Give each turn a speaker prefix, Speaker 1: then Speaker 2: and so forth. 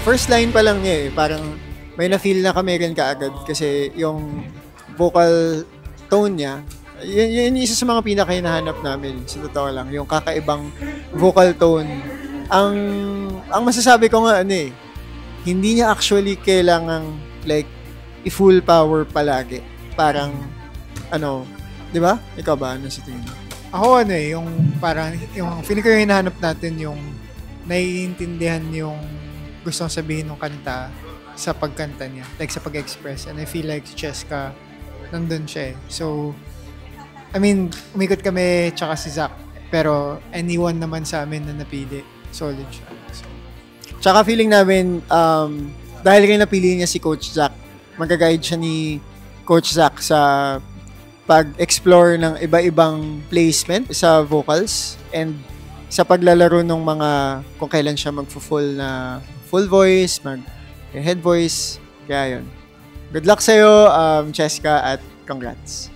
Speaker 1: first line pa lang niya parang may na-feel na kami rin kaagad kasi yung vocal tone niya, yun isa sa mga pinaka-hinahanap namin, sa totoo lang, yung kakaibang vocal tone. Ang masasabi ko nga, hindi niya actually kailangang like, i-full power palagi. Parang, di ba? Ikaw ba? Ano sa tingin mo?
Speaker 2: Ako yung parang, yung feeling ko yung hinahanap natin yung naiintindihan yung gustong sabihin ng kanta sa pagkanta niya, like sa pag-express. And I feel like si Cheska, nandun siya So, I mean, umikot kami tsaka si Zach, pero anyone naman sa amin na napili, solid siya. So,
Speaker 1: tsaka feeling namin, dahil rin napili niya si Coach Zach, mag-guide siya ni Coach Zach sa pag-explore ng iba-ibang placement sa vocals and sa paglalaro ng mga kung kailan siya full voice, head voice. Kaya yun. Good luck sa'yo, Cheska, at congrats.